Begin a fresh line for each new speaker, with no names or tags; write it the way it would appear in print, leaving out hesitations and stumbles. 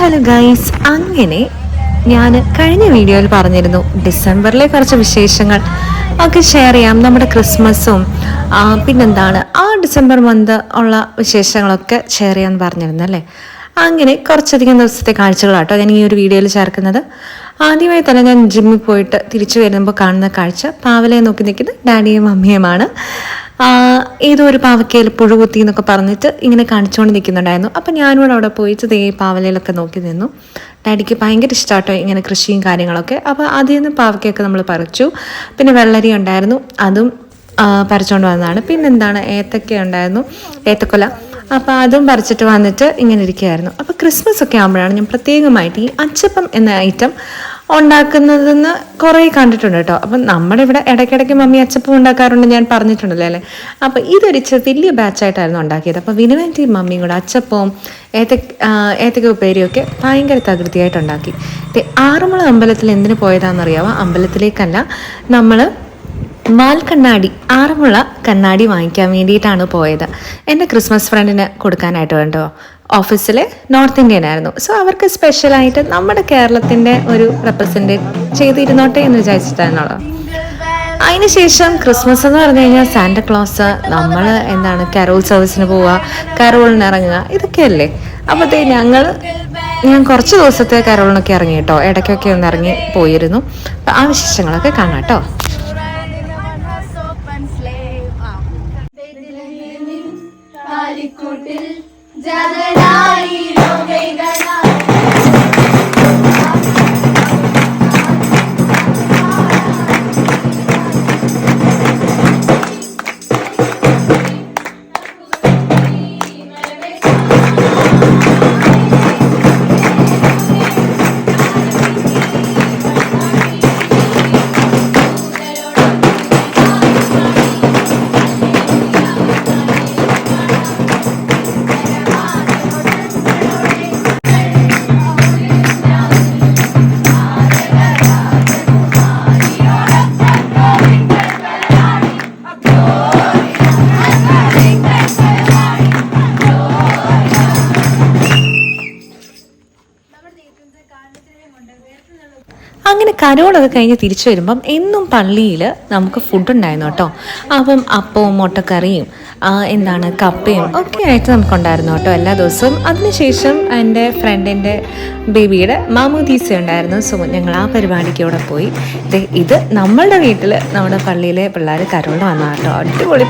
Hello guys, അങ്ങനെ ഞാൻ കഴിഞ്ഞ വീഡിയോയിൽ പറഞ്ഞിരുന്നു ഡിസംബറിലെ കുറച്ച് വിശേഷങ്ങൾ ഒക്കെ ഷെയർ ചെയ്യാം. നമ്മുടെ ക്രിസ്മസും പിന്നെന്താണ് ഡിസംബർ മന്ത് ഉള്ള വിശേഷങ്ങളൊക്കെ ഷെയർ ചെയ്യാമെന്ന് പറഞ്ഞിരുന്നു അല്ലേ. അങ്ങനെ കുറച്ചധികം ദിവസത്തെ കാഴ്ചകളാട്ടോ ഞാൻ ഈ ഒരു വീഡിയോയിൽ ചേർക്കുന്നത്. ആദ്യമായി തന്നെ ഞാൻ ജിമ്മിൽ പോയിട്ട് തിരിച്ചു വരുമ്പോൾ കാണുന്ന കാഴ്ച പാവലയെ നോക്കി നിൽക്കുന്നത് ഡാഡിയും മമ്മിയുമാണ്. ഏതോ ഒരു പാവക്കയിൽ പുഴു കുത്തി എന്നൊക്കെ പറഞ്ഞിട്ട് ഇങ്ങനെ കാണിച്ചുകൊണ്ട് നിൽക്കുന്നുണ്ടായിരുന്നു. അപ്പം ഞാനിവിടെ അവിടെ പോയിട്ട് ദേ പാവലയിലൊക്കെ നോക്കി നിന്നു. ഡാഡിക്ക് ഭയങ്കര ഇഷ്ടമാട്ടോ ഇങ്ങനെ കൃഷിയും കാര്യങ്ങളൊക്കെ. അപ്പോൾ അതിൽ നിന്ന് പാവക്കയൊക്കെ നമ്മൾ പറിച്ചു. പിന്നെ വെള്ളരി ഉണ്ടായിരുന്നു, അതും പറിച്ചുകൊണ്ട് വന്നതാണ്. പിന്നെന്താണ്, ഏത്തക്ക ഉണ്ടായിരുന്നു, ഏത്തക്കൊല. അപ്പോൾ അതും പറിച്ചിട്ട് വന്നിട്ട് ഇങ്ങനെ ഇരിക്കുകയായിരുന്നു. അപ്പോൾ ക്രിസ്മസ് ഒക്കെ ആകുമ്പോഴാണ് ഞാൻ പ്രത്യേകമായിട്ട് ഈ അച്ചപ്പം എന്ന ഐറ്റം ഉണ്ടാക്കുന്നതെന്ന് കുറേ കണ്ടിട്ടുണ്ട് കേട്ടോ. അപ്പം നമ്മുടെ ഇവിടെ ഇടയ്ക്കിടയ്ക്ക് മമ്മി അച്ചപ്പം ഉണ്ടാക്കാറുണ്ട്, ഞാൻ പറഞ്ഞിട്ടുണ്ടല്ലോ അല്ലേ. അപ്പോൾ ഇതൊരു വലിയ ബാച്ചായിട്ടായിരുന്നു ഉണ്ടാക്കിയത്. അപ്പോൾ വിനുവിൻ്റെയും മമ്മിയും കൂടെ അച്ചപ്പവും ഏത്തക്ക ഉപ്പേരിയൊക്കെ ഭയങ്കര തകൃതിയായിട്ടുണ്ടാക്കി. ആറന്മുള അമ്പലത്തിൽ എന്തിനു പോയതാണെന്നറിയാമോ? അമ്പലത്തിലേക്കല്ല, നമ്മൾ വാൽക്കണ്ണാടി, ആറന്മുള കണ്ണാടി വാങ്ങിക്കാൻ വേണ്ടിയിട്ടാണ് പോയത്. എൻ്റെ ക്രിസ്മസ് ഫ്രണ്ടിന് കൊടുക്കാനായിട്ട് കേട്ടോ. ഓഫീസിലെ നോർത്ത് ഇന്ത്യൻ ആയിരുന്നു. സോ അവർക്ക് സ്പെഷ്യലായിട്ട് നമ്മുടെ കേരളത്തിൻ്റെ ഒരു റെപ്രസെൻറ്റ് ചെയ്തിരുന്നോട്ടെ എന്ന് വിചാരിച്ചിട്ടാണുള്ളത്. അതിനുശേഷം ക്രിസ്മസ് എന്ന് പറഞ്ഞു കഴിഞ്ഞാൽ സാന്റക്ലോസ്, നമ്മൾ എന്താണ് കരോൾ സർവീസിന് പോവുക, കരോളിന് ഇറങ്ങുക, ഇതൊക്കെയല്ലേ. അപ്പോഴത്തേ ഞാൻ കുറച്ച് ദിവസത്തെ കരോളിനൊക്കെ ഇറങ്ങി കേട്ടോ, ഇടയ്ക്കൊക്കെ ഒന്ന് ഇറങ്ങി പോയിരുന്നു. അപ്പം ആ വിശേഷങ്ങളൊക്കെ കാണാം കേട്ടോ. അങ്ങനെ കരോളൊക്കെ കഴിഞ്ഞ് തിരിച്ചു വരുമ്പം എന്നും പള്ളിയിൽ നമുക്ക് ഫുഡ് ഉണ്ടായിരുന്നു കേട്ടോ. അപ്പം അപ്പവും മുട്ടക്കറിയും എന്താണ് കപ്പയും ഒക്കെ ആയിട്ട് നമുക്കുണ്ടായിരുന്നു കേട്ടോ എല്ലാ ദിവസവും. അതിനുശേഷം എൻ്റെ ഫ്രണ്ടിൻ്റെ ബേബിയുടെ മാമോദീസ ഉണ്ടായിരുന്നു. സോ ഞങ്ങൾ ആ പരിപാടിക്ക് അവിടെ പോയി. ഇത് നമ്മളുടെ വീട്ടിൽ നമ്മുടെ പള്ളിയിലെ പിള്ളേർ കരോളിന് വന്നാൽ കേട്ടോ. അടിപൊളി